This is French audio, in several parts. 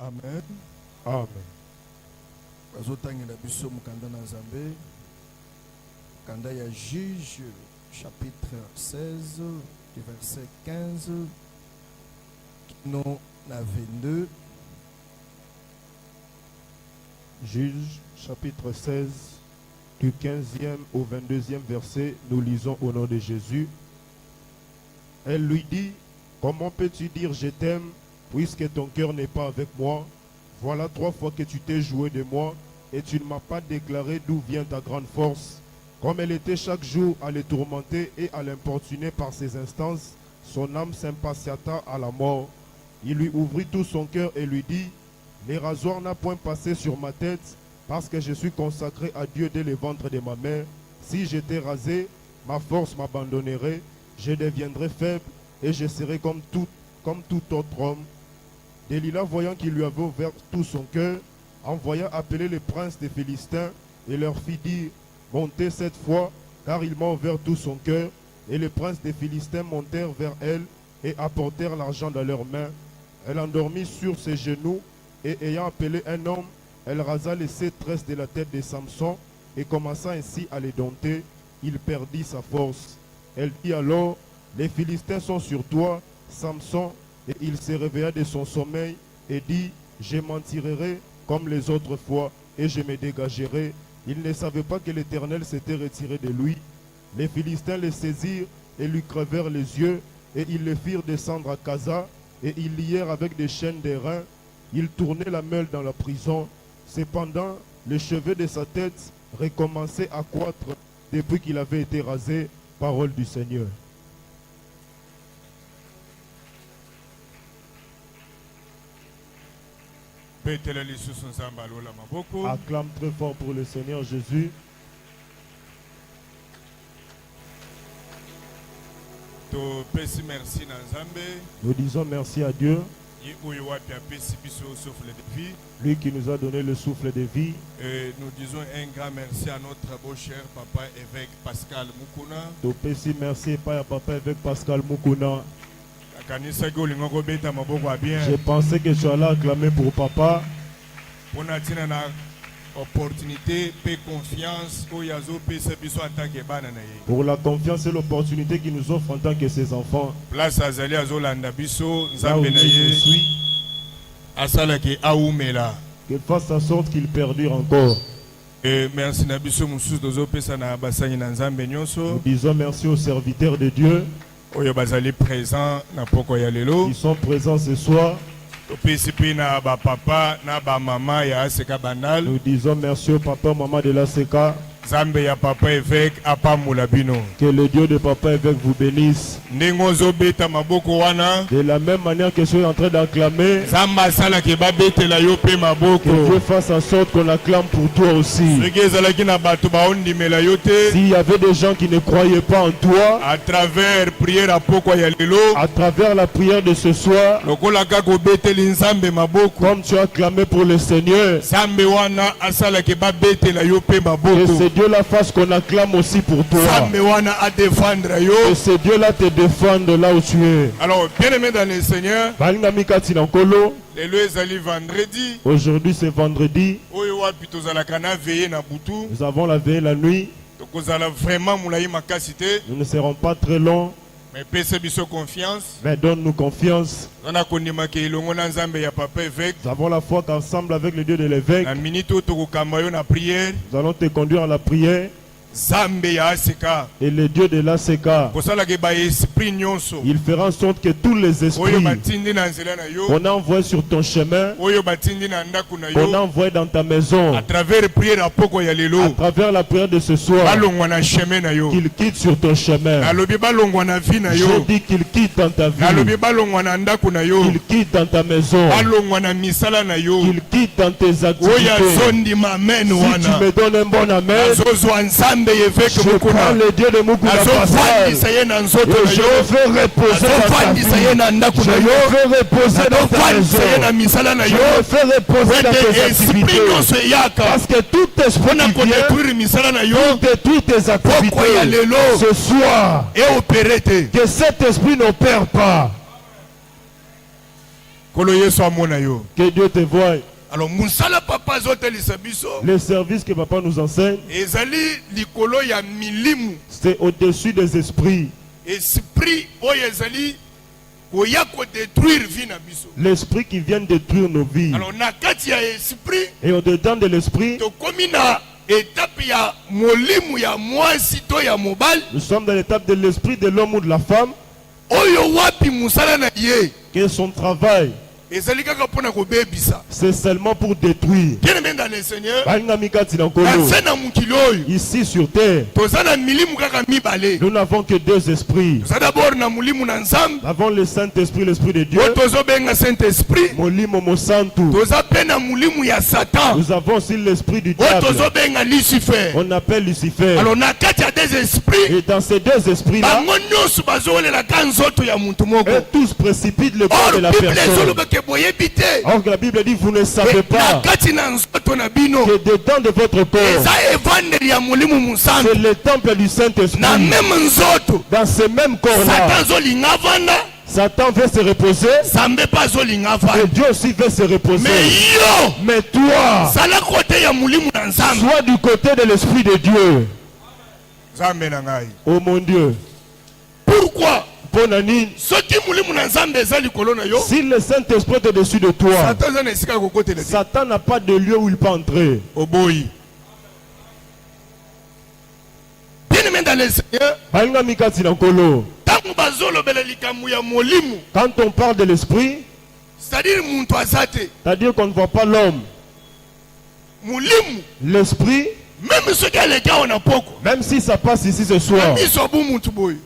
Amen. Amen. Bazotangela biso mukanda na Nzambe. Kanda ya Juge chapitre 16 du verset 15 non na 22. Juge chapitre 16 du 15e au 22e verset, nous lisons au nom de Jésus. Elle lui dit: comment peux-tu dire je t'aime puisque ton cœur n'est pas avec moi? Voilà 3 fois que tu t'es joué de moi et tu ne m'as pas déclaré d'où vient ta grande force. Comme elle était chaque jour à le tourmenter et à l'importuner par ses instances, son âme s'impatienta à la mort. Il lui ouvrit tout son cœur et lui dit: les rasoirs n'a point passé sur ma tête, parce que je suis consacré à Dieu dès le ventre de ma mère. Si j'étais rasé, ma force m'abandonnerait, je deviendrais faible et je serais comme tout autre homme. Delilah, voyant qu'il lui avait ouvert tout son cœur, envoya appeler les princes des Philistins et leur fit dire: montez cette fois, car il m'a ouvert tout son cœur. Et les princes des Philistins montèrent vers elle et apportèrent l'argent dans leurs mains. Elle endormit sur ses genoux, et ayant appelé un homme, elle rasa les 7 tresses de la tête de Samson et commença ainsi à les dompter. Il perdit sa force. Elle dit alors: les Philistins sont sur toi, Samson. Et il se réveilla de son sommeil et dit: je m'en tirerai comme les autres fois et je me dégagerai. Il ne savait pas que l'Éternel s'était retiré de lui. Les Philistins le saisirent et lui crevèrent les yeux, et ils le firent descendre à Gaza, et ils lièrent avec des chaînes d'airain. Ils tournaient la meule dans la prison. Cependant, les cheveux de sa tête recommençaient à croître depuis qu'il avait été rasé. Parole du Seigneur. Acclame très fort pour le Seigneur Jésus. Nous disons merci à Dieu, lui qui nous a donné le souffle de vie. Et nous disons un grand merci à notre beau cher papa évêque Pascal Mukuna. Merci à papa évêque Pascal Mukuna. Je pensais que tu allais acclamer pour papa. Opportunité, paix, confiance, pour la confiance et l'opportunité qu'il nous offre en tant que ses enfants. Place à Zali Azolanda Biso, je suis. Qu'il fasse en sorte qu'il perdure encore. Et merci Nabiso Moussous Dozo Pesana Bassani Nanzambe Nyonso. Nous disons merci aux serviteurs de Dieu. Ils sont présents ce soir. Nous disons merci au papa et maman de la Seka. Que le Dieu de papa évêque vous bénisse. De la même manière que je suis en train d'acclamer, que Dieu fasse en sorte qu'on acclame pour toi aussi. S'il y avait des gens qui ne croyaient pas en toi, à travers la prière de ce soir, comme tu as clamé pour le Seigneur, que Dieu-là fasse qu'on acclame aussi pour toi. Que ce Dieu-là te défende là où tu es. Alors, bien-aimé dans le Seigneur, aujourd'hui c'est vendredi. Nous avons la veille la nuit. Nous ne serons pas très longs. Mais donne-nous confiance. Nous avons la foi qu'ensemble avec le Dieu de l'évêque, nous allons te conduire à la prière. Et le Dieu de l'ACK, il fera en sorte que tous les esprits qu'on a envoyés sur ton chemin, qu'on a envoyés dans ta maison, à travers la prière de ce soir, qu'ils quittent sur ton chemin. Je dis qu'ils quittent dans ta vie, qu'ils quittent dans ta maison, qu'ils quittent dans tes activités. Si tu me donnes un bon amen, je prends le Dieu de Mukuna Pascal et je veux reposer dans ta vie. Je veux reposer dans ta maison. Je veux reposer dans tes activités. Parce que tout esprit qui vient détruire tes activités ce soir, que cet esprit n'opère pas. Kolo Yesu amona yo. Que Dieu te voie. Alors musala papa zotelisa biso. Le service que papa nous enseigne, Ezali likolo ya milimu. c'est au-dessus des esprits. Esprit oyo ezali koya ko détruire vie na biso. L'esprit qui vient détruire nos vies. Alors na kati ya esprit Et au-dedans de l'esprit, to komina étape ya molimu ya mwasi to ya mobali. nous sommes dans l'étape de l'esprit de l'homme ou de la femme, Oyo wapi musala na ye. que son travail, Ezali kaka pona ko bebisa. c'est seulement pour détruire. Bien aimé dans le Seigneur. Balinga mikati na nkolo. Asena mukili oyo. Ici sur terre, Tozana milimu kaka mibale. nous n'avons que deux esprits. Toza d'abord na mulimu na nzambe. Nous avons le Saint-Esprit, l'Esprit de Dieu, Oyo tozobenga Saint-Esprit. Molimo Mosantu. Toza pe na mulimu ya Satan. Nous avons aussi l'Esprit du Oyo diable. tozobenga Lucifer. On appelle Lucifer. Alors na kati ya des esprits. Et dans ces deux esprits-là, Bango nyonso bazowelela ka nzoto ya muntu moko. eux tous précipitent le corps Or de la Bible personne. ezolobaka boyebi te. Or que la Bible dit, vous ne savez Na pas kati na nzoto na bino. que dedans de votre corps, Eza evangeli ya mulimu musantu. c'est le temple du Saint-Esprit. Na même nzoto. Dans ce même corps-là, Satan zolinga vanda. Satan veut se reposer Zambe pa zolinga et vanda. Dieu aussi veut se reposer. Mais yo. Mais toi, Sala kote ya mulimu na nzambe. sois du côté de l'Esprit de Dieu. Zambe na ngai. Oh mon Dieu. Pourquoi? Bonani, Soki mulimu na nzambe eza likolo na yo. si le Saint-Esprit est au-dessus de toi, Satan eza na esika kokotela te. Satan n'a pas de lieu où il peut entrer. Oboyi. Bien aimé dans le Seigneur. Balinga mikati na nkolo. Tango bazolobela likambo ya molimu. Quand on parle de l'Esprit, C'est-à-dire muntu azate. c'est-à-dire qu'on ne voit pas l'homme. Mulimu. L'Esprit, Même soki aleka ona poko. même si ça passe ici ce soir, Miso bu muntu boy.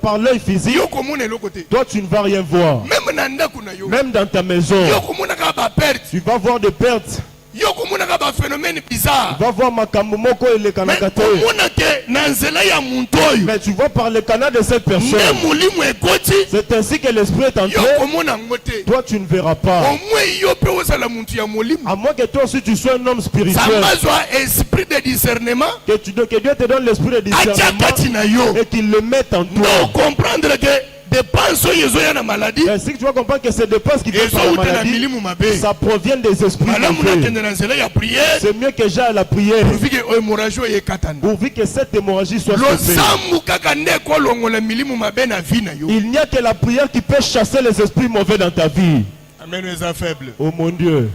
par l'œil physique, Yo komona eloko te. toi tu ne vas rien voir. Même na ndako na yo. Même dans ta maison, Yo komona ka ba perte. tu vas voir des pertes. Yo komona ka ba phénomène bizarre. Tu vas voir makambo moko Mais elekanaka te. komona ke na nzela ya muntu oyo. Mais tu vois par le canal de cette personne. Nde mulimu ekoti. C'est ainsi que l'Esprit est Yo entré. komona ngo te. Toi tu ne verras pas. Au moins yo pe ozala muntu ya molimu. À moins que toi aussi tu sois un homme spirituel. Samba zwa esprit de discernement. Que Dieu te donne l'esprit de Atia discernement kati na yo. et qu'il le mette en toi. Non comprendre que dépense oyo ezoya na maladie. Ainsi que tu vas comprendre que ces dépenses qui viennent par la Ezouta na maladie, milimu mabe. ça provient des esprits Malamu mauvais. nakende na nzela ya prière. C'est mieux que j'aille à la prière Pourvu que hémorragie oyo ekatana. pourvu que cette hémorragie soit stoppée. Losambu kaka nde kolongola milimu mabe na vie na yo. Il n'y a que la prière qui peut chasser les esprits mauvais dans ta vie. Amen eza faible. Oh mon Dieu.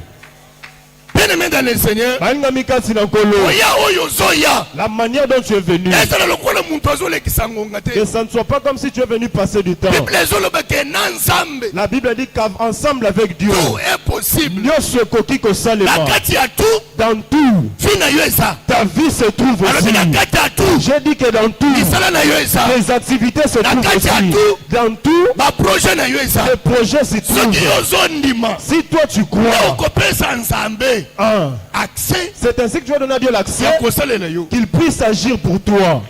Bien aimé dans le Seigneur. Balinga mikasi na nkolo. Oya oyo zoya. La manière dont tu es venu, Ezala lokola muntu azolekisa ngonga te. que ça ne soit pas comme si tu es venu passer du temps. Bible ezoloba ke na nzambe. La Bible dit qu'ensemble avec Dieu, Tout est possible. nyonso ekoki kosalema. Na kati ya tout. Dans tout, Vie na yo eza. ta vie se trouve Alors aussi. na kati ya tout. J'ai dit que dans tout, Misala na yo eza. les activités se Na trouvent kati ya aussi. tout. Dans tout, Ba projet na yo eza. les projets s'y Soki trouvent. ozondima. Si toi tu crois, Okopesa nzambe. Accès. c'est ainsi que tu vas donner à Dieu l'accès Ya kosalela yo. qu'il puisse agir pour toi.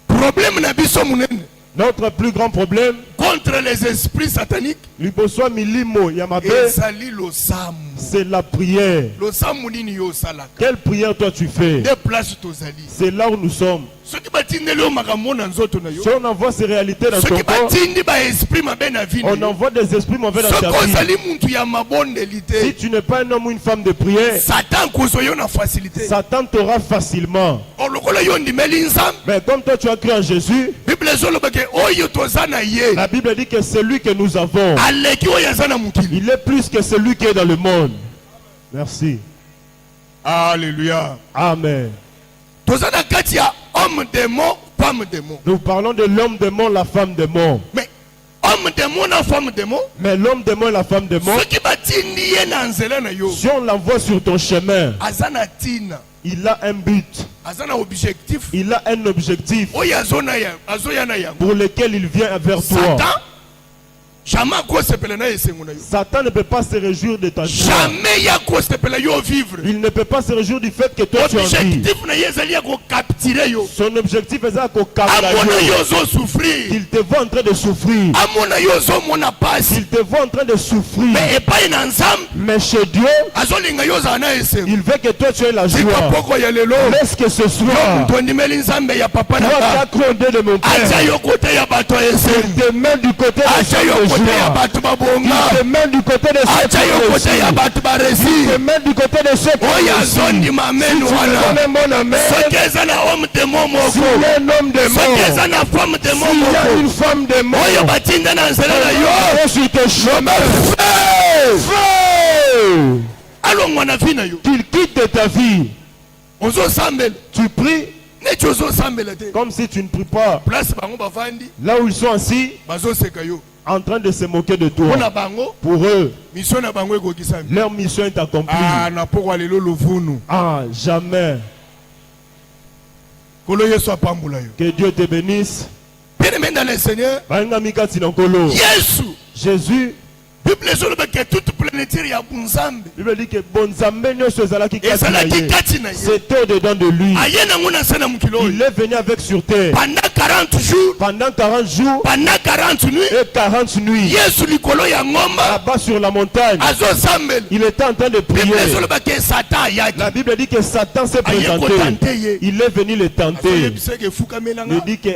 Problème na biso munene. Notre plus grand problème, Contre les esprits sataniques. liboso milimo yamabe, Ezali losamu. c'est la prière. Losamu nini yo salaka. Quelle prière toi tu fais? Des places tozali. C'est là où nous sommes. Soki batindeli yo makambo na nzoto na yo. Si on envoie ces réalités dans ton Soki corps, batindi ba esprit mabe na vie na on yo. envoie des esprits mauvais dans ta Soki vie. ozali muntu ya mabondeli Si te. tu n'es pas un homme ou une femme de prière, Satan kozwa yo na facilité. Satan t'aura facilement. Olokola yo ndimeli nzambe. Mais comme toi tu as cru en Jésus, Bible ezoloba ke oyo toza na ye. la Bible dit que celui que nous avons, Aleki oyo aza na mokili. il est plus que celui qui est dans le monde. Merci. Alléluia. Amen. Toza na kati ya homme démon, femme démon. Nous parlons de l'homme démon, la femme démon. Mais homme démon na femme démon. Mais l'homme démon et la femme démon, Soki batindi ye na nzela na yo. si on l'envoie sur ton chemin, Aza na tina. il a un but, Aza na objectif. il a un objectif Oyo azoya na yango. pour lequel il vient vers toi. Satan Jamais quoi s'appelle na esengo na yo. Satan ne peut pas se réjouir de ta joie. Jamais ya quoi s'appelle yo vivre. Il ne peut pas se réjouir du fait que toi tu as envie. Objectif na yezali ya ko capturer yo. Son objectif est ça qu'on capte Amona yo zo souffrir. qu'il te voit en train de souffrir. Amona yo zo mona passe. Il te voit en train de souffrir. Mais pas une ensemble. Mais chez Dieu, Azolinga yo za na esengo. il veut que toi tu aies la joie. Sika poko ya lelo. Laisse que ce soit. Yo ndimeli nzambe ya papa na Toi qui ba. as grondé de mon Acha père. yo côté ya bato esengo. Il te met du côté de Acha ceux yo de côté ya joie. bato babonga. Il te met du côté de ceux qui Acha yo côté ya réussissent. bato ba Il réussir. te met du côté de ceux qui Oya réussissent. zondi mamenu Tu wana. connais mon amen. Soki eza na homme de S'il momoko. y a un homme de Soki eza mort, na femme de s'il y a momoko. une femme de Oyo mort, batinda na nzela na yo. oh, sur tes chemins, alongwa na vi na yo. qu'il quitte ta vie. Ozosambela. Tu pries Neti ozosambela te. comme si tu ne pries pas. Place bango bavandi. Là où ils sont assis, Bazoseka yo. en train de se moquer de toi. Mpona bango. Pour eux, Mission na bango ekokisami. leur mission est accomplie. Ah na poko lelo lovunu. Ah, jamais. Kolo Yesu apambola yo. Que Dieu te bénisse. Bien-aimé dans le Seigneur. Bainga mika tinankolo. Yesu. Jésus, Bible ezoloba que toute plénitude ya bunzambe. Bible dit que bonzambe nyonso ezalaki kati na Ezalaki ye. kati na ye. C'était au-dedans de lui. Aye nango na sana mukilo oyo. Il est venu avec sur terre. Pendant 40 jours. Pendant 40 jours Pendant 40 nuits. et 40 nuits. Yesu likolo ya ngomba. Là-bas sur la montagne, Azosambela. il était en train de prier. Bible ezoloba que Satan ayaki. La Bible dit que Satan s'est Aye ko présenté. tenter ye. Il est venu le tenter. Ayebiseke fukamelanga. Il dit que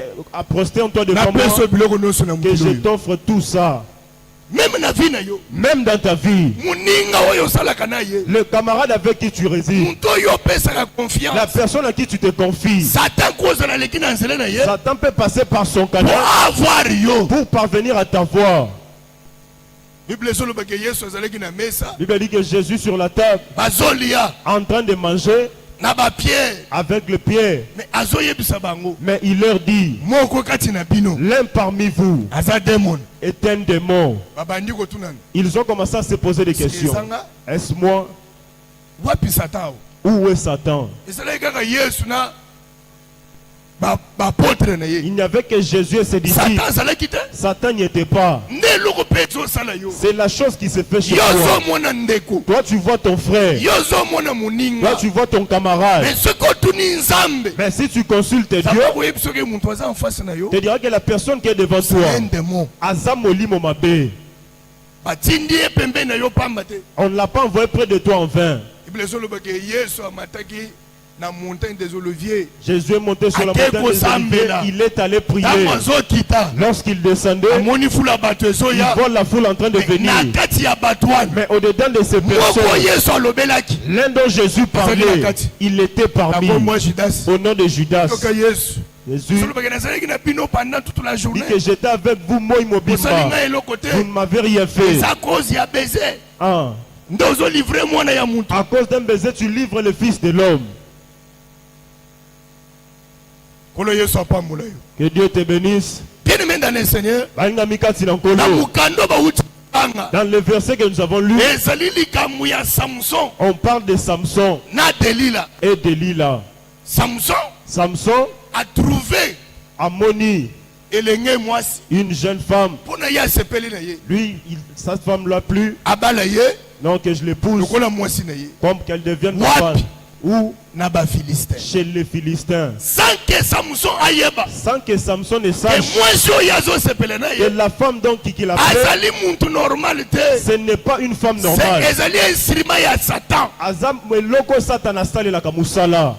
prosterne-toi devant Na moi peso biloko nyonso na que mukilo je oyo. t'offre tout ça. Même na vie na yo. Même dans ta vie, Muninga oyo osalaka na ye. le camarade avec qui tu résides, Mutu oyo opesaka la confiance. personne à qui tu te confies, Satan kozala leki na nzela na ye. Satan peut passer par son Pour canal avoir yo. pour parvenir à t'avoir. Bible ezoloba que Yesu azalaki na mesa. La Bible dit que Jésus sur la table, Bazolia en train de manger na ba pierre. avec le pied, Mais azoyebisa bango. mais il leur dit, Moko kati na bino. l'un parmi vous Aza démon. est un démon. Babandi kotunana. Ils ont commencé à se poser des questions. Est-ce moi? Wapi Satan. Où est Satan? Ezalaki kaka Yesu na ba apôtre na ye. Il n'y avait que Jésus et ses disciples. Satan azalaki te. Satan n'y était pas. Nde eloko mpe ezosala yo. C'est la chose qui se fait chez Yo toi. ozomona ndeko. Toi, tu vois ton frère. Yo ozomona moninga. Toi, tu vois ton camarade. Mais soki otuni nzambe. Mais si tu consultes Dieu, Nzambe akoyebi soki moto aza en face na yo. te diras que la personne qui est devant C'est toi, un démon. Aza Molimo Mabe, Batindi ye pembeni na yo pamba te. on ne l'a pas envoyé près de toi en vain. Bible ezoloba ke Yesu amataki na montagne des Oliviers. Jésus est monté sur la Ake montagne des kozambela. Oliviers. Il est allé prier. Ntango azokita. Lorsqu'il descendait, Amoni fula bato il ezoya. voit la foule en train de venir. Na kati ya bato wana. Mais au-dedans de ces Moko personnes, Yesu alobelaki. l'un dont Jésus parlait, il était parmi. D'abord moi Judas. Au nom de Judas, Toka Yesu. Jésus Ezoloba ke nazalaki na bino pendant toute la dit journée. que j'étais avec vous, moi, Osali Mobimba. ngai eloko te. Vous ne m'avez rien fait. Eza cause ya baiser. Ah. Nde ozolivre mwana ya mutu. À cause d'un baiser, tu livres le Fils de l'homme. Kolo Yesu apambola yo. Que Dieu te bénisse. Bien-aimé dans le Seigneur. Balinga mikati na Na nkolo. mukando bauti banga. Dans le verset que nous avons lu, Ezali likambo ya Samson on parle de Samson na Delila. et Delilah. Samson Samson a trouvé a moni elenge mwasi. une jeune femme. Pona ya sepeli na ye. Lui, sa femme l'a plu. Abala ye. Non, que je l'épouse. Lokola mwasi na ye. Comme qu'elle devienne ma Wapi? femme. Ou Na ba Philistin. chez les Philistins. Sans que Samson ayeba. Sans que Samson ne Que sache mwasi oyo azosepela na que ye. la femme donc qui l'a plu, Azali muntu normal te. ce n'est pas une femme C'est normale. ezali instrument ya Satan. Azam eloko Satan asalelaka musala.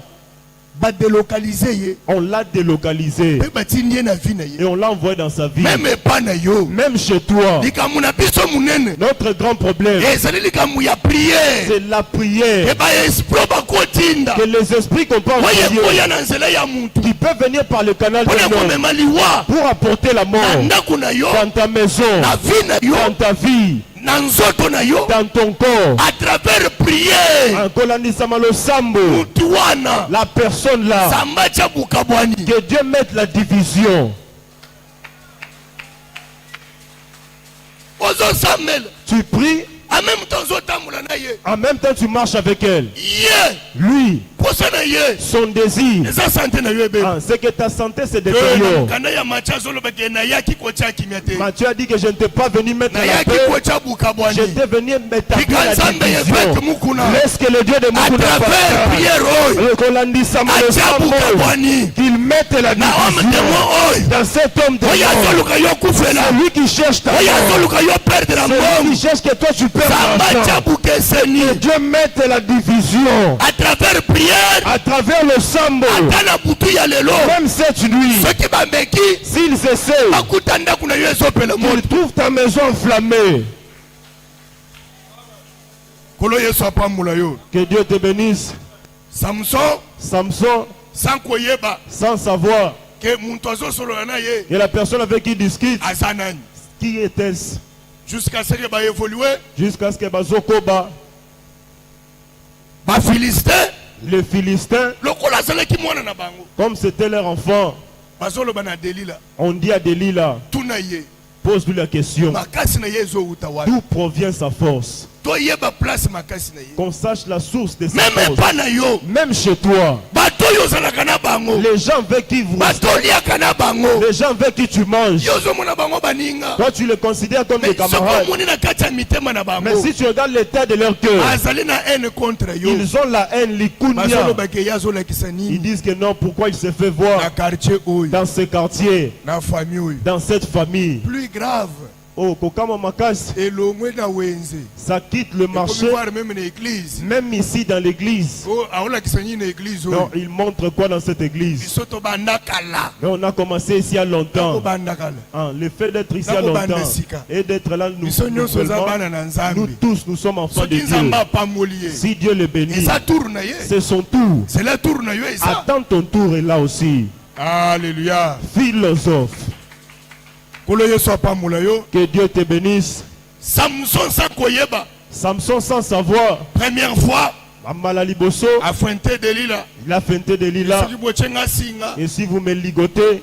Ba délocaliser ye. On l'a délocalisé Pe batindi ye na vie na et ye. on l'a envoyé dans sa vie. Même pas na yo. Même chez toi, Likambo na biso munene. notre grand problème, Ezali likambo ya prière. c'est la prière. Eba esprit bakotinda. Que les esprits qu'on peut Oye envoyer, koya na nzela ya mutu. qui peuvent venir par le canal de Pona l'homme komema liwa. pour apporter la Na mort ndako na yo. dans ta maison, Na vie na yo. dans ta vie, Na nzoto na yo. dans ton corps. À travers prière. En Kolanisama le Sambo, Mutu wana. la personne là, Samba cha bukabwani. que Dieu mette la division. Ozo samel. Tu pries, En même temps, zotambola na ye. En même temps, tu marches avec elle. Ye. Lui, Posa na ye. son désir, Eza santé na yo ebe. c'est que ta santé se détériore. Kana ya macha zolo bake na yaki kocha kimyate. Matthieu a dit que je ne t'ai pas venu mettre Na la yaki paix, kocha bukabwani. j'étais venu m'établir la Ikanzambe ye division. fete mukuna. Laisse que le Dieu de À Mukuna travers prière oy. Acha bukabwani. qu'il mette la Na homme de division moi oy. dans cet homme de Oya mort. zoluka yo kufela. C'est lui qui cherche ta Oya mort. zoluka yo perdre la C'est lui mort. qui cherche que toi tu perds Samba l'argent. chabukeseni. Que Dieu mette la division À travers prière. à travers le sambo. Atana butu ya lelo. Même cette nuit, Ceux qui bambeki. s'ils essaient, Bakutanda kuna yo ezopela qu'ils moto. trouvent ta maison enflammée. Kolo yesu apamula yo. Que Dieu te bénisse. Samson Samson, sans koyeba sans savoir que muntu azosolola na ye que la personne avec qui il discute, aza nani. qui était-ce, Jusqu'à ce que ba évoluer jusqu'à ce que Bazokoba, ba Philistin les Philistins, lokola azalaki mwana na bango comme c'était leur enfant, bazoloba na Delila on dit à Delilah, tuna ye pose-lui la question, makasi na ye ezowuta wapi d'où provient sa force? toyeba place makasi na ye Qu'on sache la source de sa même force. pas na yo Même chez toi, bato oyo ozalaka na bango les gens avec qui vous, bato oliaka na bango les gens avec qui tu manges, yo ozomona bango baninga toi tu les considères comme des mais soko camarades. omoni na kati ya mitema na bango Mais si tu regardes l'état de leur cœur, azali na haine contre yo ils ont la haine, l'ikunia. bazolobaka ye azolakisa Ils nini disent que non, pourquoi il s'est fait na voir quartier oyo dans ce quartier, na famille oyo dans cette famille. plus grave Oh, Kokama Makas, elongwe na wenze ça quitte le marché, voir même na église même ici dans l'église. o aolakisa nini na église Non, oyo il montre quoi dans cette église? biso tobanda kala Mais on a commencé ici à longtemps. tobanda kala Hein, le fait d'être ici à Nako longtemps banda sika. et d'être là, biso nyonso eza nouvellement, bana na nous nzambe tous, nous sommes enfants de soki nzambe Dieu. apamoli ye Si Dieu le bénit, eza tour na ye c'est son tour. c'est la tour na yo eza Attends ton tour est là aussi. alléluia Philosophe, kolo yesu apambola yo que Dieu te bénisse. samson sa koyeba Samson sans savoir, première fois Amala Liboso, afuente delila il a feinté Delilah. soki bocenga singa Et si vous me ligotez,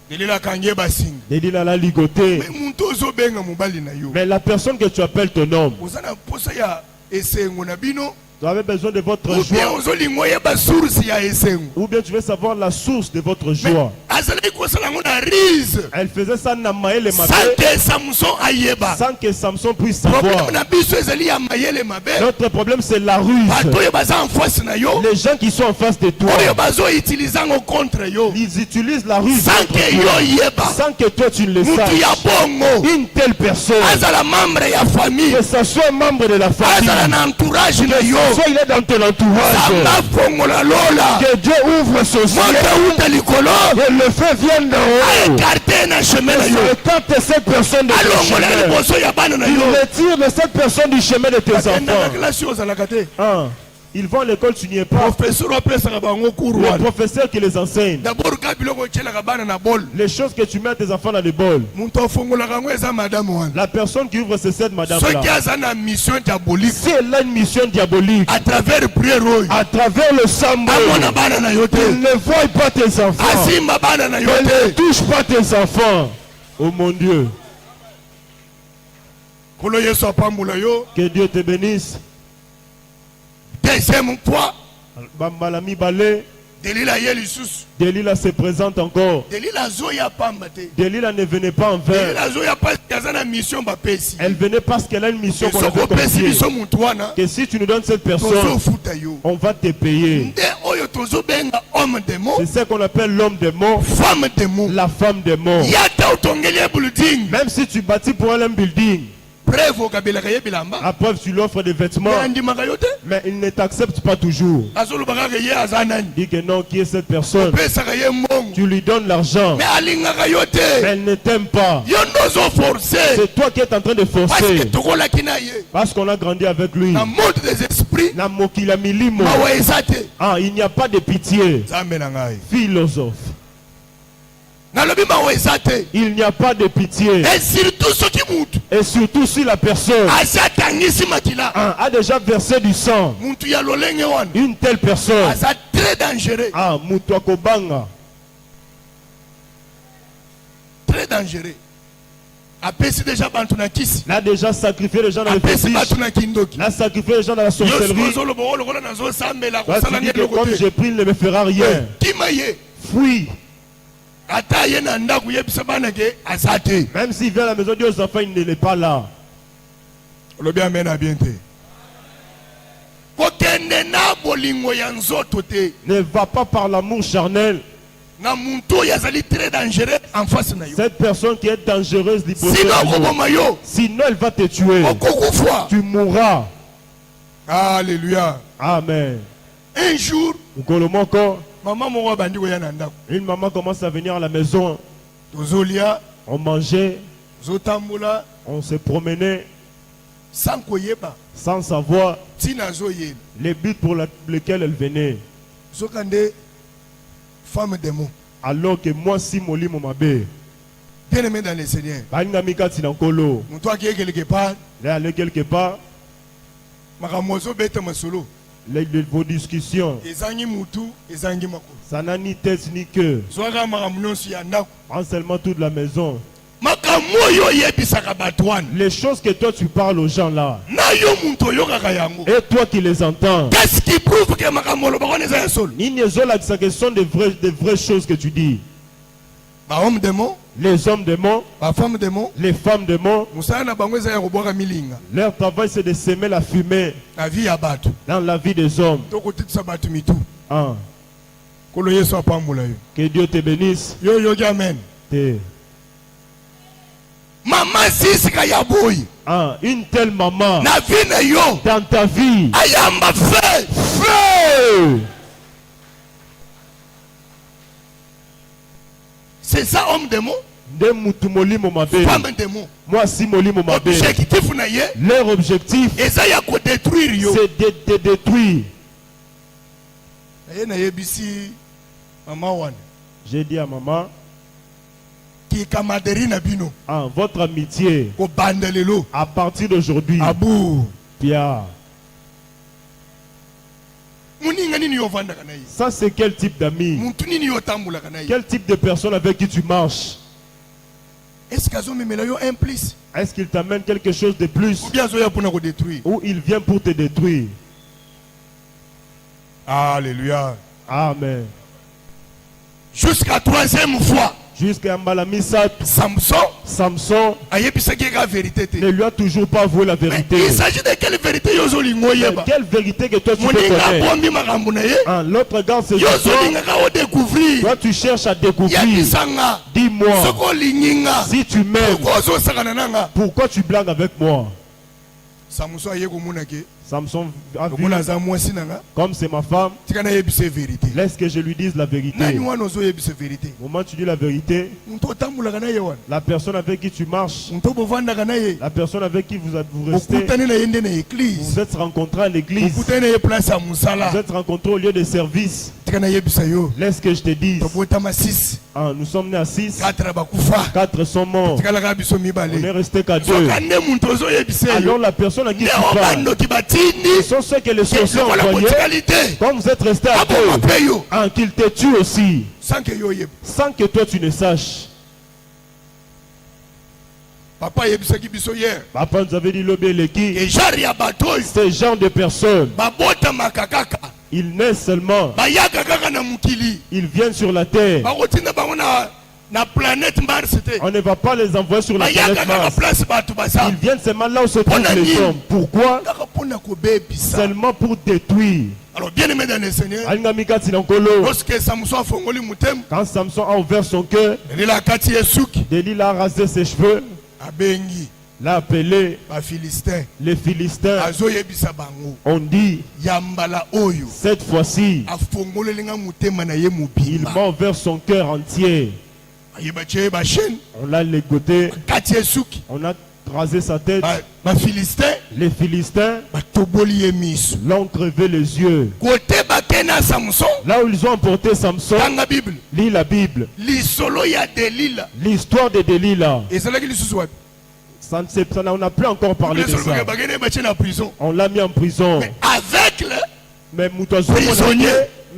delila akangi ye basinga Delilah l'a ligoté. me muntu ozobenga mobali na yo Mais la personne que tu appelles ton homme, oza na posa ya esengo na bino tu avais besoin de votre ou bien joie. ozolinga oyeba source ya esengo Ou bien tu veux savoir la source de votre Mais joie. azalaki kosala yango na rise Elle faisait ça na mayele mabe, sans que samson ayeba sans que Samson puisse problème savoir. na biso ezali ya mayele mabe Notre problème c'est la ruse. bato oyo baza en face na yo Les gens qui sont en face de toi, oyo bazoutilize yango contre yo ils utilisent la ruse sans contre que yo toi, yeba sans que toi tu ne le mutu ya saches. bongo Une telle personne, azala membre ya famille que ce soit un membre de la famille, azala na entourage na yo soit il est dans ton entourage, samba fongola lola que Dieu ouvre son ciel moto uta likolo et le feu vienne d'en haut. aekarte na chemin na Et yo ça écarte cette personne de ton alongola chemin. liboso ya bana na Il yo retire de cette personne du chemin de tes bakenda na enfants. klasi oyo ozalaka te Un, ils vont à l'école, tu n'y es pas. professeur apesaka bango cours Le wana professeur qui les enseigne, dabord ka biloko otyelaka bana na bol les choses que tu mets à tes enfants dans les bols. moto afongolaka yango eza madame wana La personne qui ouvre c'est cette soki madame-là. aza na mission diabolique Si elle a une mission diabolique, à travers prière oyo à travers le sambo, amona bana na yo il te ne voit pas tes enfants. asimba bana na yo Elle ne te touche pas tes enfants. Oh mon Dieu, kolo yesu apambola yo que Dieu te bénisse. deuxième fois Bambalami Balé, delila ye lisusu Delilah se présente encore. delila azoya pamba te Delilah ne venait pas en vain. delila azoya pasi aza na mission bapesi Elle venait parce qu'elle a une mission qu'on soki avait opesi confiée. biso motu wana Que si tu nous donnes cette personne, tozofuta yo on va te payer. nde oyo tozobenga homme de mot C'est ce qu'on appelle l'homme des morts, femme de mot la femme des morts. ya te otongeli ye building Même si tu bâtis pour elle un building, preuve okabelaka ye bilamba à preuve tu lui offres des vêtements, me andimaka yo te mais il ne t'accepte pas toujours. azolobaka ke ye aza nani Dis que non, qui est cette personne? opesaka ye mbongo Tu lui donnes l'argent, me alingaka yo mais te elle ne t'aime pas. yo nde ozoforce C'est toi qui es en train de parce forcer. que tokolaki na ye Parce qu'on a grandi avec lui. na monde des esprits Na mokila milimo. mawa eza te Ah, il n'y a pas de pitié. nzambe na ngai Philosophe. nalobi mawa eza te Il n'y a pas de pitié. et surtout soki mutu Et surtout si la personne asi atangisi makila a déjà versé du sang, mutu ya lolenge wana une telle personne, aza très dangereux mutu akobanga. très dangereux apesi déjà bantu na kisi. Il a déjà sacrifié les gens dans les Apesi fétiches. batu na kindoki. Il a sacrifié les gens dans la sorcellerie. Yosko zolo bo lokola nazo sambela Toi, tu kosala dis ngelo que comme kote. je prie, il ne me fera rien. Kimaye. Fuis. Ata ye na ndaku yebisa bana ke azate. Même s'il vient à la maison de Dieu aux enfants, il ne l'est pas là. Olobi amen a bien te. Kokende na bolingo ya nzoto te. Ne va pas par l'amour charnel. Na muntu yazali très dangereux en face na yo. Cette personne qui est dangereuse, Sinon elle va te tuer. okokufwa. Tu mourras. Alléluia. Amen. Un jour, maman moko bandi ko ya na ndako. Une maman commence à venir à la maison. Tozolia, On mangeait, zotambola, on se promenait sans koyeba. sans savoir Tina zoyel. les buts pour lesquels elle venait. Zokande femme de mots. Alors que moi, si moli mon mabe, Bien aimé dans le Seigneur. Balingamika Tinankolo, Moutou qui est quelque part, elle est allée quelque part, makamozo bete masolo. vos discussions, Ezangi moutou, ezangi mako. ça n'a ni tête ni queue, Zoaga makamunonsi ya ndako. en seulement toute la maison. Makamoyo yebisaka batwan. Les choses que toi tu parles aux gens là, Na yo muntu yokaka yango. et toi qui les entends, Qu'est-ce qui prouve que makamolo bakoneza ya solo? ni ce sont des vraies choses que tu dis. Ba homme démon, Les hommes démons, ba femme démon, les femmes démons, musala na bango eza ya kobwaka milinga. leur travail c'est de semer la fumée Na vie ya bato. dans la vie des hommes. Tokotitisa bato mitu. Hein. Kolo Yesu apambola yo. Que Dieu te bénisse. Yo yo amen. Maman sisika ya boy. Hein. Une telle maman Na vie na yo. dans ta vie. Ayamba feu. Feu! C'est ça homme démon, De mutumoli momabe. femme démon. Moi si moli momabe. Objectif na ye, Leur objectif eza ya ko détruire yo. c'est de te détruire. Ye na yebisi mama wana. J'ai dit à maman, Ki kamaderi na bino. hein, votre amitié Ko bandelelo. à partir d'aujourd'hui, Abu. Pia, Muninga nini yo vanda kana ye. ça c'est quel type d'ami? Muntu nini yo tambula kana ye. Quel type de personne avec qui tu marches? Est-ce que zo memela yo un plus? Est-ce qu'il t'amène quelque chose de plus Ou bien zo ya pona ko détruire? ou il vient pour te détruire? Alléluia. Amen. Jusqu'à troisième fois, Jusqu'à Malamisat, Samson ayebisaki ka vérité te. ne lui a toujours pas avoué la Mais vérité. il s'agit de quelle vérité yo zo lingo Mais yeba. quelle vérité que toi tu peux Muninga connaître? bombi makambo na ye. Hein, l'autre gars c'est Yo zo toi. linga ka o découvrir. Toi tu cherches à Ya découvrir. kisanga. Dis-moi, Soko linginga. si tu m'aimes, Pourquoi zo sakana nanga? pourquoi tu blagues avec moi? Samson aye komona ke. Samson a vu, Komona za mwasi nanga. comme c'est ma femme, Tika na yebise vérité. laisse que je lui dise la vérité. Nani wana ozo yebise vérité. Au moment où tu dis la vérité, Muntu otambulaka na ye wana. la personne avec qui tu marches, Muntu bovandaka na ye. la personne avec qui vous restez, Okutani na ye nde na vous église. vous êtes rencontrés à l'église, Okutani na ye place ya musala. vous êtes rencontrés au lieu de service. Tika na yebisa yo. Laisse que je te dise, Tobotama 6. hein, nous sommes nés à 6, 4 bakufa. 4 sont morts, Tika la ka biso on est mibale. resté qu'à 2. Soka nde muntu ozo yebise Alors yo. la personne à qui Ne tu parles, obandoki batindi. ce sont ceux que les sorciers ont Voilà envoyés. qualité. Quand vous êtes restés à Abo 2, mape yo. hein, qu'ils te tuent aussi, Sans que yo yeb. sans que toi tu ne saches. Papa yebisaki biso hier. Papa nous avait dit l'obéleki, Que genre ya bato oyo. ces genre de personnes, Babotamaka kaka. ils naissent seulement, Bayaka kaka na mukili. ils viennent sur la terre. Bakotinda bango na planète Mars te. On ne va pas les envoyer sur la Bayaka planète kaka Mars. place bato baza. Ils viennent seulement là où se trouvent Bonani. les hommes. Pourquoi? Kaka pona kobebisa. Seulement pour détruire. Alors bien aimé dans le Seigneur. Alingamika Tinankolo, Lorsque Samson a fongoli mutem. quand Samson a ouvert son cœur, Elila kati yesuki. Delilah a rasé ses cheveux, Abengi. l'a appelé Ba Philistin. les Philistins. Azo yebisa bango. On dit, Yambala oyo. cette fois-ci, Afongolelinga mutema na ye il mubimba. m'a ouvert son cœur entier. Ayebache ba chaîne. On l'a légoté, Kati yesuki. on a rasé sa tête. Ba Philistin. Les Philistins Ba toboli ye miso. l'ont crevé les yeux. Côté bakena Samson. Là où ils ont emporté Samson, Dans la Bible. lis la Bible. Lisolo ya Delila. L'histoire de Delilah. Ezalaki lisusu wapi? On n'a plus encore parlé de ça. Bakene bache na prison. On l'a mis en prison. Mais avec le Mais Moutazo, prisonnier.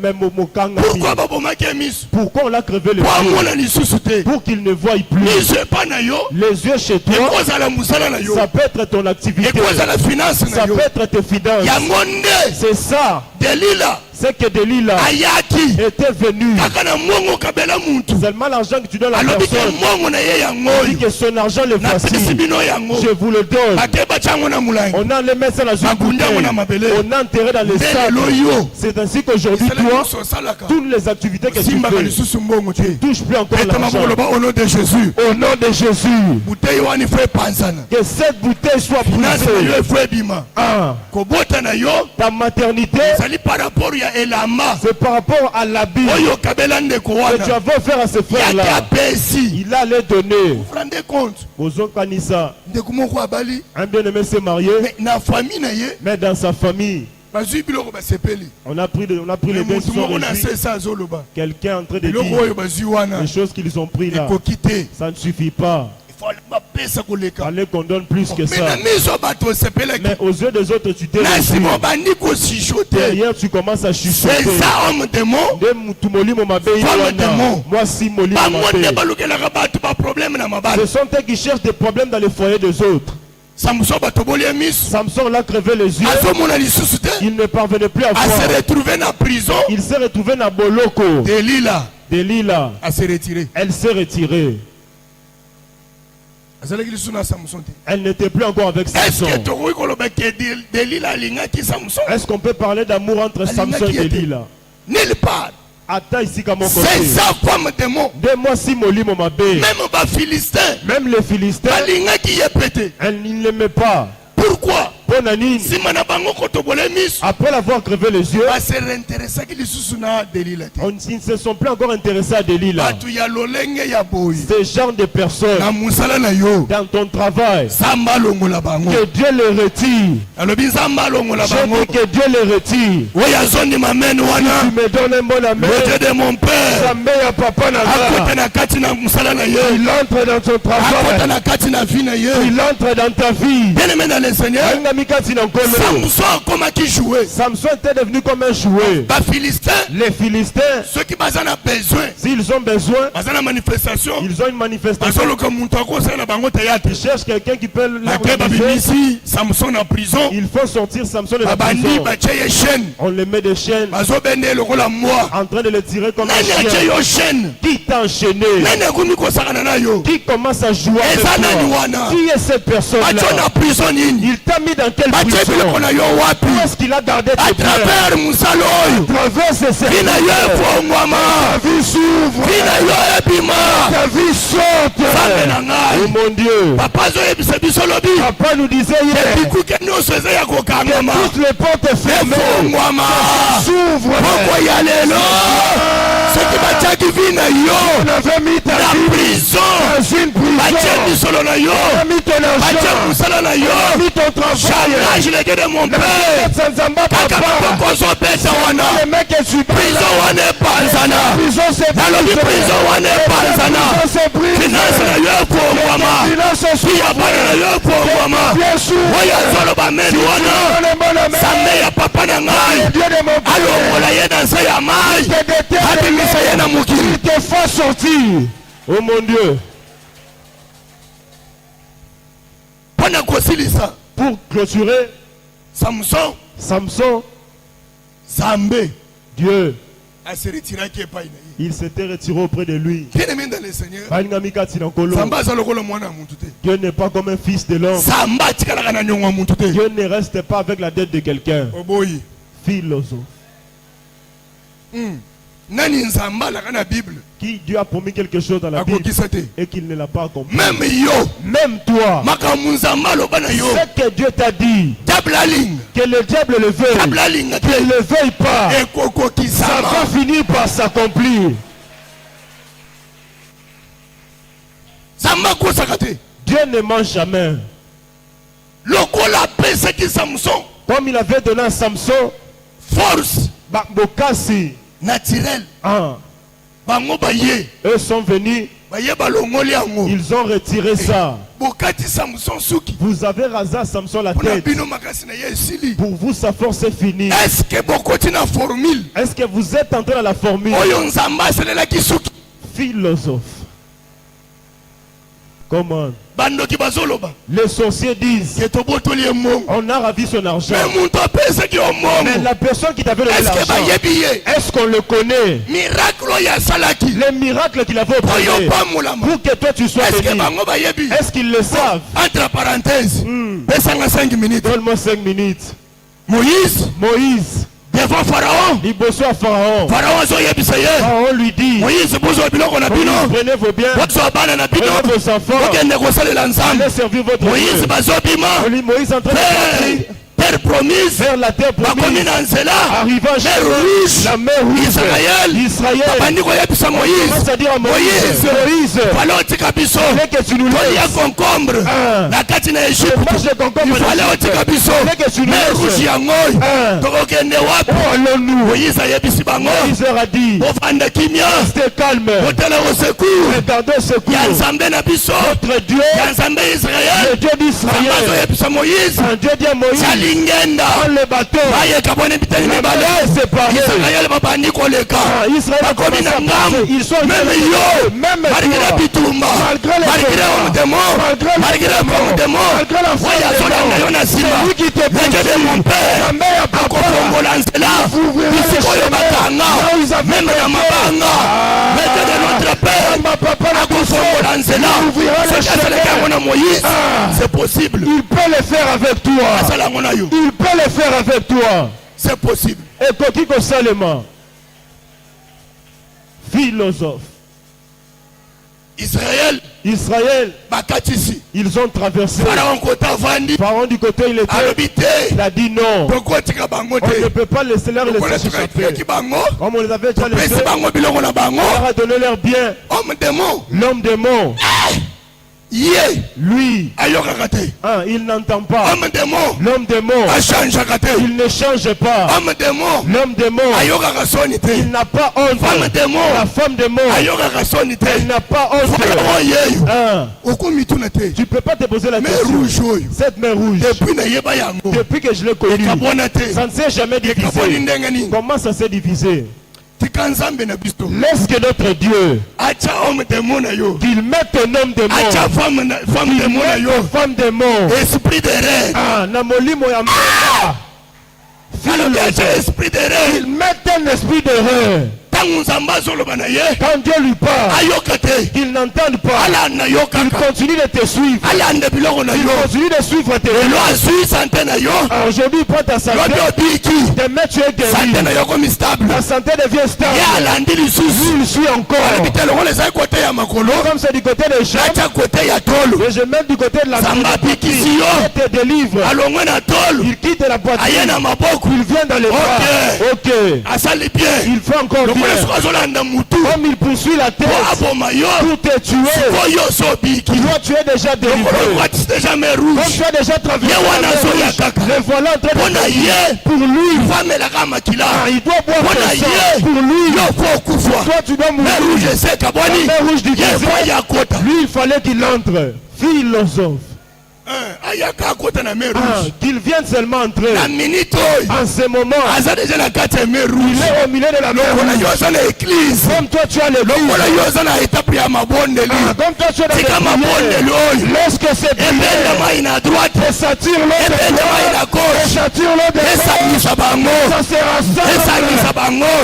Pourquoi babomaki miso? Pourquoi on l'a crevé le Pour yeux? amona lisusu te. Pour qu'il ne voie plus. Miso epa na yo. Les yeux chez toi, Ekozala musala na yo. ça peut être ton activité. Ekozala finance na Ça yo. peut être tes finances. Yango nde C'est ça. Delila C'est que Delilah ayaki était venu. kaka na mongo kabela muntu. Seulement l'argent que tu donnes à la Alobi ke personne. mongo na ye yango Il dit oyo. que son argent le Na pesi voici. bino yango. Je vous le donne. Bake bachango na mulangi. On a les mains dans la Bakunda bouteille. mona mabele. On a enterré dans les sacs. Ndelo yo. C'est ainsi qu'aujourd'hui, Isala toi, nyonso osalaka. toutes les activités que tu Simbaka fais, lisusu mbongo te. touche plus encore Petama l'argent. boloba au nom de Jésus. Au nom de Jésus, Bouteille wani fo epanzana. que cette bouteille soit Finance na yo brisée. efo ebima. Un, Kobota na yo. ta maternité, Sali par rapport ya elama. c'est par rapport à l'habit Oyo kabela ndeko que tu wana. avais offert à ce Yaki frère-là. apesi. Il allait donner. Vous vous rendez compte? Aux Kanissa, Ndeko moko abali. un bien-aimé s'est marié, Mais na famille na ye. mais dans sa famille, Bazui biloko basepeli. on a pris les Mais biens mutu qui sont moko na réunis. se sa azoloba. Quelqu'un est en train de Biloko dire oyo bazui wana. les choses qu'ils ont pris là, Ekoki te. ça ne suffit pas. Il faut bapesa Il koleka. fallait qu'on donne plus que Mais na ça. miso bato sepelaki. Mais aux yeux des autres, tu t'es Na réduit. simo bandi kosichote. Derrière, tu commences à chuchoter. C'est ça homme démon. Nde mutu molimo mabe Femme wana. démon. Moi si molimo Bango nde mabe. balukelaka bato ba problème na mabala. Ce sont eux qui cherchent des problèmes dans les foyers des autres. Samson batoboli miso. Samson l'a crevé les yeux. Azomona lisusu te. Il ne parvenait plus à A se voir. retrouver na prison. Il s'est retrouvé dans Boloko. Delila Delilah, a se retiré. elle s'est retirée. Azalaki lisusu na Samson te. Elle n'était plus encore avec Est-ce que Samson. tokoki koloba ke Delila alingaki Samson? Est-ce qu'on peut parler d'amour entre Samson et Delilah? Nulle part. Attends ici qu'à mon C'est côté. ça femme démon. De moi si molimo mabe. Même ba Philistin. Même les Philistins, Balingaki ye pété. elle ne l'aimait pas. Pourquoi? Bonanine, Sima na bango kotobole miso. après l'avoir crevé les yeux, Ba se réintéressaki lisusu na Delila te. ils ne se sont plus encore intéressés à Delilah. Bato ya lolenge ya boyi. Ce genre de personnes, Na musala na yo. dans ton travail, Samba longola bango. que Dieu les retire. Alobi nzamba longola Je bango. dis que Dieu les retire. Oya zondi mamene Tu wana. me donnes un bon amen. Le Dieu de mon père. Sambe ya papa na Akota nga. na kati na musala na ye. Il entre dans ton Akota travail. na kati na vie na ye. Il entre dans ta vie. Bien aimé dans le Seigneur. Angami kati na nkolo. Samson akomaki jouer. Samson était devenu comme un jouet. Ba Philistin. Les Philistins, Ceux qui baza na besoin. s'ils ont besoin, Baza na manifestation. ils ont une manifestation. Bazoloka muntu akosala na bango théâtre. Ils cherchent quelqu'un qui peut leur Après réaliser. babimisi Samson en prison. Il faut sortir Samson de la Babandi prison. batie ye chaîne. On les met des chaînes, Bazobende lokola moi. en train de les tirer comme un Nani atie chien. yo chaîne. Qui t'a enchaîné? Nani akomi kosakana na yo. Qui commence à jouer avec Eza nani toi? wana. Qui est cette Batio personne-là? na prison nini. Il t'a mis dans quelle Batie prison? biloko na yo wapi. Où est-ce qu'il a gardé À tes biens? travers musala oyo. Traverse ces Bina yo efongwama. Ta vie s'ouvre. Bina yo ebima. Ta vie saute. Nzambe na Oh ngai. mon Dieu. Papa azoyebisa biso lobi. Papa nous disait hier Bikuke nyonso eza ya que kokangama. toutes les portes fermées Efongwama. s'ouvrent. Poko ya lelo. Soki batiaki vi na yo. On avait mis ta Na vie prison. dans une Batie prison. misolo na yo. On a mis ton Batie argent. musala na On a yo. mis ton travail. Chanage lege de mon père. Sanzamba Kaka papa. maboko ozopesa wana. Les mecs qui sont Prison wana epanzana. prison c'est Nalobi prison wana epanzana. c'est brisé. Finance na yo ekongwama. Finance Iya bana na yo ekongwama. bien sûr. Oyo azoloba meni wana. Sambe ya papa na ngai. Dieu de mon père. Alongola ye na nse ya mai. Te déterre. Abimisa ye na mokili. Il te faut sortir. Oh mon Dieu. Mpona kosilisa Pour clôturer, Samson Samson, Zambé Dieu, aseretiraki epai na ye. il s'était retiré auprès de lui. Bien-aimé dans le Seigneur. Balingami kati na nkolo. Zamba aza lokola mwana ya mutu te. Dieu n'est pas comme un fils de l'homme. Zamba atikalaka na nyongo ya mutu te. Dieu ne reste pas avec la dette de quelqu'un. Oboyi. Philosophe. Nani nzamba alaka na Bible. Qui Dieu a promis quelque chose dans la Bible Akokisa te. et qu'il ne l'a pas accompli. Même yo. Même toi, Makambo nzamba aloba na yo. ce que Dieu t'a dit, Diable alinga. que le diable le veuille, Diable alinga qu'il te. ne le veuille pas, ça Ekokokisama. va finir par s'accomplir. Zamba kosaka te. Dieu ne ment jamais. Lokola apesaki Samson Comme il avait donné à Samson, force Bokassi, naturelle. hein, Bango baye. eux sont venus Ils ont retiré ça. Vous avez rasé à Samson la tête. Pour vous, sa force est finie. Est-ce que vous êtes entré dans la formule? Philosophe. Comment? Les sorciers disent on a ravi son argent. Mais la personne qui t'avait donné l'argent, est-ce qu'on le connaît? Les miracles qu'il avait opérés pour que toi tu sois béni, est-ce qu'ils le savent? Entre parenthèses, Donne-moi 5 minutes. Moïse devant Pharaon, Pharaon lui dit, prenez vos biens, prenez vos enfants, allez servir votre Dieu. Moïse en train de terre promise, vers la terre promise, arrivant chez la mer rouge, Israël, commence à dire à Moïse, fallait que tu nous laisses concombre, la catine Égypte, il fallait que tu nous laisses. Moïse leur a dit, restez calme, regardez au secours, notre Dieu, le Dieu d'Israël, un Dieu dit à Moïse, dans le bateau, c'est séparé. Israël a commencé à marcher. Ils sont même malgré la foi, c'est lui qui te pousse. Mon père, ta mère, papa, même la mabanga, de notre père, c'est possible. Il peut le faire avec toi. Il peut le faire avec toi. C'est possible. Et Kokiko Salema, philosophe. Israël, ils ont traversé. Pharaon du côté il était. Il a dit non. On ne peut pas laisser leur laisser s'échapper. Comme on les avait déjà laissés, on leur a donné leur bien. L'homme démon. Lui, il n'entend pas. L'homme démon, il ne change pas. L'homme démon, il n'a pas honte. La femme démon, elle n'a pas honte. Tu ne peux pas te poser la question. Cette mer rouge, depuis que je l'ai connue, ça ne s'est jamais divisé. Comment ça s'est divisé? Laisse que notre Dieu qu'il mette un homme démon, femme démon, esprit de rêve, il mette un esprit de rêve. Quand Dieu lui parle, qu'il n'entende pas, il continue de te suivre. Il continue de suivre tes rêves. Aujourd'hui, prends ta santé. Demain, tu es guéri. Ta santé devient stable. Lui, il suit encore. Comme c'est du côté des jambes, et je mets du côté de la tête. Il te délivre. Il quitte la poitrine. Il vient dans les bras. Ok. Il fait encore bien. Comme il poursuit la tête pour te tuer, toi tu es déjà délivré. Comme tu as déjà traversé la mer rouge, le voilà en train de pour lui. Il doit boire son sang pour lui. Toi tu dois mourir. La mer rouge du désert. Lui il fallait qu'il entre. Philosophe. Qu'il vienne seulement entrer. En ce moment, il est au milieu de la mer. Comme toi tu as l'église. Comme toi tu as l'église. Lorsque c'est prié, et s'attire l'eau de gauche, et s'attire l'eau de gauche, ça se rassemble,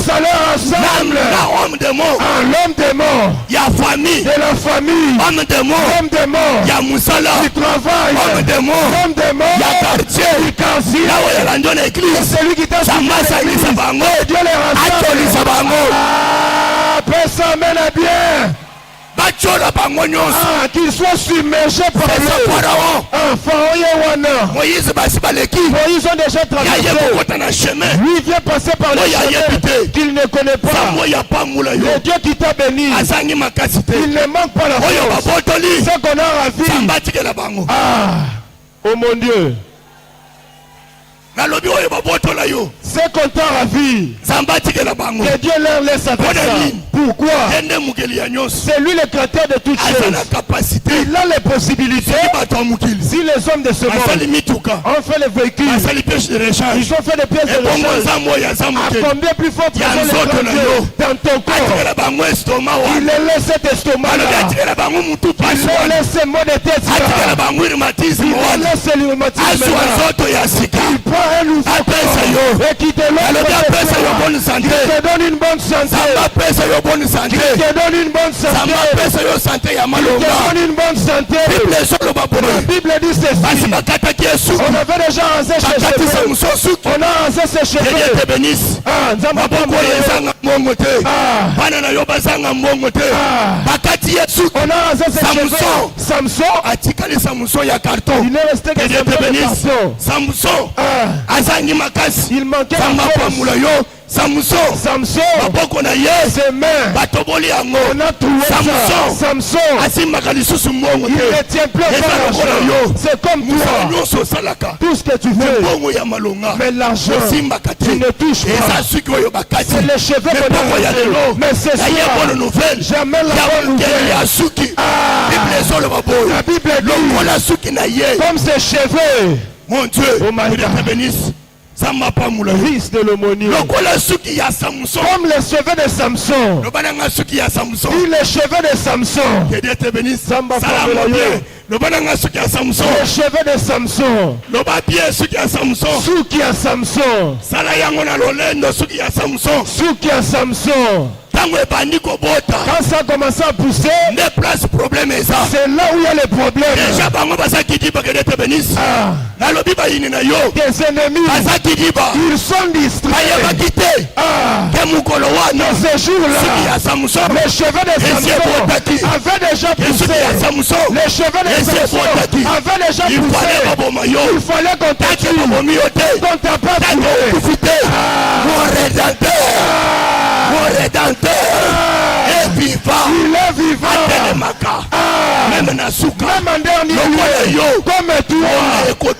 ça leur rassemble. L'homme démon, de la famille, l'homme démon, qui travaille. Homme démon, du quartier, c'est celui qui t'a suivi l'église. Dieu les rassemble. Personne amène à bien. Qu'il soit submergé par l'eau. Pharaon, Moïse ont déjà traversé. Lui vient passer par le chemin qu'il ne connaît pas. Le Dieu qui t'a béni, il ne manque pas la force. C'est qu'on a ravi. Oh mon Dieu. yo. C'est qu'on t'a ravi. Que Dieu leur laisse avec ça. Pourquoi? C'est lui le créateur de toutes choses. Il a les possibilités. Si les hommes de ce monde ont fait les véhicules, ils ont fait des pièces de rechange. À combien plus fort que dans ton corps? Il leur laisse cet estomac-là. Il leur laisse ce mot de tête. Il leur laisse le rhumatisme. Il prend un nouveau corps et qui te donne une bonne santé. Qui te donne une bonne santé. Qui te donne une bonne santé. La Bible dit ceci. On avait déjà rasé ses cheveux. On a rasé ses cheveux. On a rasé ses cheveux. Samson, il est resté que ses carton. Il manquait Samson, ses mains, on a trouvé ça. Samson, il ne tient plus l'argent. C'est comme toi, tout ce que tu fais, mais l'argent, tu ne touches pas. C'est les cheveux qu'on a rasés. Mais c'est ça, jamais la bonne nouvelle. La Bible dit, comme ses cheveux, mon Dieu, te bénisse. Fils de l'aumônier. Comme les cheveux de Samson. Dis les cheveux de Samson. Que te bénisse. Les cheveux de Samson. Souki à Samson. Souki à Samson. Quand ça commence à pousser, c'est là où il y a les problèmes. Tes ennemis, ils sont distraits. Dans ces jours-là, les cheveux de Samson avaient déjà poussé. Les cheveux de Samson avaient déjà poussé. Il fallait qu'on t'a tué. Qu'on t'a pas tué. Mon rédempteur est vivant. Il est vivant. Même en dernier lieu, comme toi,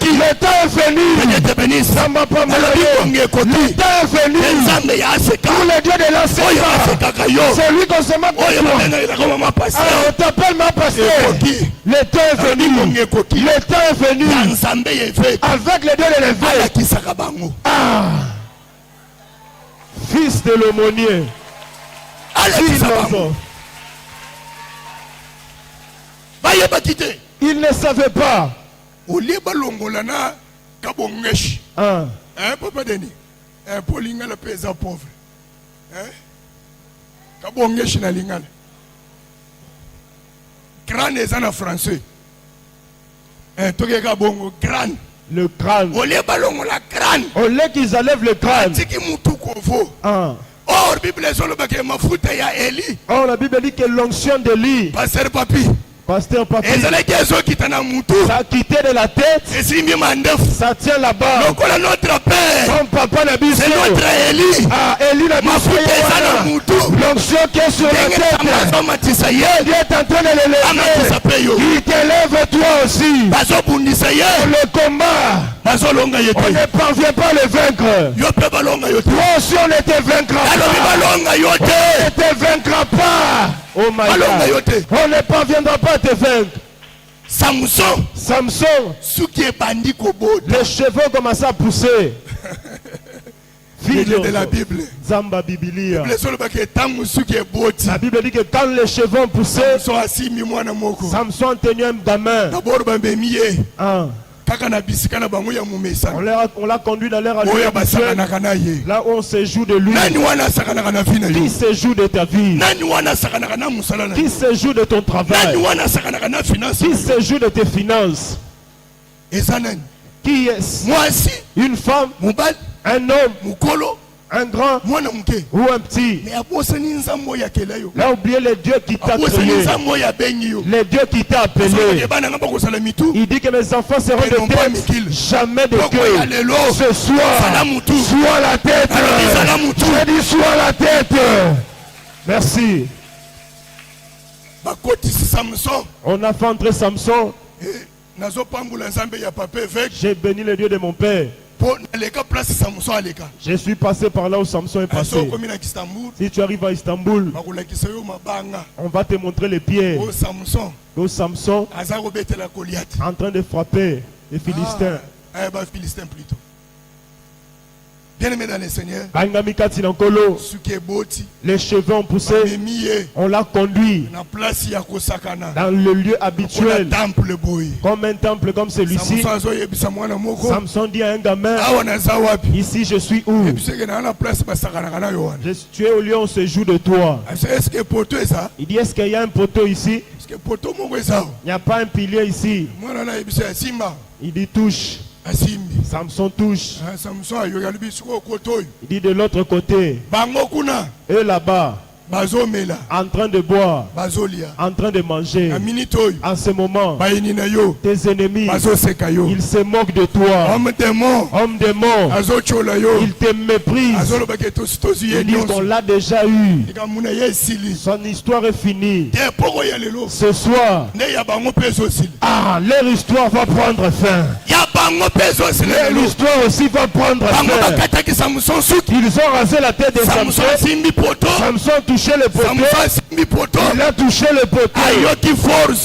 le temps est venu. Ça m'a pas mal. Le temps est venu. Pour le Dieu de l'enseignement, c'est lui qu'on se moque de toi. On t'appelle ma pasteur. Le temps est venu. Le temps est venu. Avec le Dieu de l'éveil. Fils de l'aumônier. Il ne savait pas. Papa Denis, Paulinga le paysan pauvre. Kabongesh na lingala. Grand est en français. Togeka bongo grand. Le crâne. Au lieu qu'ils enlèvent le crâne. Or, la Bible dit que l'onction d'Élie, Pasteur Papi, ça a quitté de la tête, ça tient là-bas. Notre père, ton papa n'a c'est notre Élie. Élie n'a pas l'onction qui est sur la tête. Dieu est en train de l'élever. Il t'élève toi aussi. Le combat, on ne parvient pas à le vaincre. Toi aussi on ne te vaincra pas. On ne te vaincra pas. Oh my God. On ne parviendra pas à te vaincre. Samson, les cheveux commencent à pousser. Fille de la Bible. Zamba Bibilia. La Bible dit que quand les cheveux ont poussé, Samson a tenu un gamin. On l'a conduit dans l'air à lui. Là où on se joue de lui. Qui se joue de ta vie? Qui se joue de ton travail? Qui se joue de tes finances? Qui est? Une femme? Un homme? Un grand ou un petit? Là, oubliez les dieux qui t'a créé. Les dieux qui t'a appelé. Il dit que mes enfants seront de tête, jamais de cœur. Ce soir, sois la tête. Je dis sois la tête. Merci. On a fait entrer Samson. J'ai béni le Dieu de mon père. Je suis passé par là où Samson est passé. Si tu arrives à Istanbul, on va te montrer les pieds où Samson en train de frapper les Philistins. Philistins plutôt. Bien-aimé dans le Seigneur, les cheveux ont poussé, on l'a conduit dans le lieu habituel, comme un temple comme celui-ci. Samson dit à un gamin, ici je suis où? Tu es au lieu où on se joue de toi. Il dit, est-ce qu'il y a un poteau ici? Il n'y a pas un pilier ici. Il dit, touche. Samson touche. Il dit de l'autre côté. Et là-bas, en train de boire, en train de manger, en ce moment, tes ennemis, ils se moquent de toi. Homme démon, ils te méprisent. Ils disent qu'on l'a déjà eu. Son histoire est finie. Ce soir, leur histoire va prendre fin. Leur histoire aussi va prendre fin. Ils ont rasé la tête de Samson. Samson touché le poteau. Il a touché le poteau.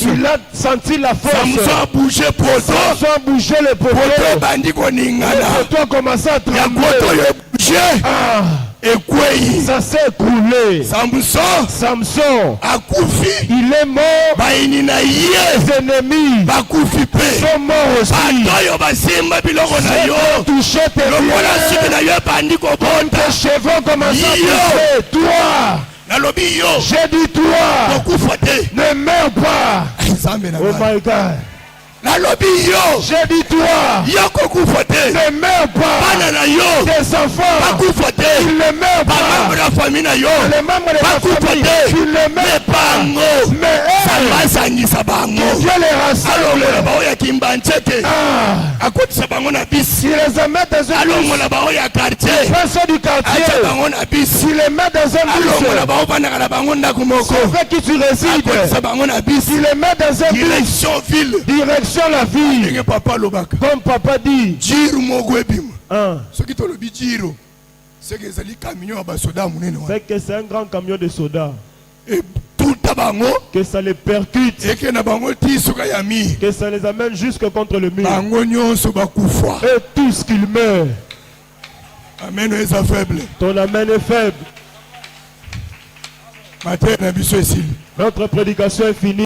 Il a senti la force. Samson a bougé le poteau. Le poteau a commencé à trembler. Ça s'est écroulé. Samson il est mort. Les ennemis sont morts aussi. J'ai touché tes pieds. Tes cheveux ont commencé à pousser. Toi, j'ai dit toi, ne meurs pas. Oh my God. J'ai dit toi, ne meurs pas. Tes enfants, ils ne meurent pas. Les membres de ta famille, ils ne meurent pas. Mais eux, Dieu les rassemble. Il les met dans un bus. Les personnes du quartier, il les met dans un bus. C'est vrai que tu résides. Il les met dans un bus. Direction la ville. Comme papa dit. C'est que c'est un grand camion de soda. Que ça les percute. Que ça les amène jusque contre le mur. Et tous qu'ils meurent. Amen est faible. Ton amen est faible. Notre prédication est finie.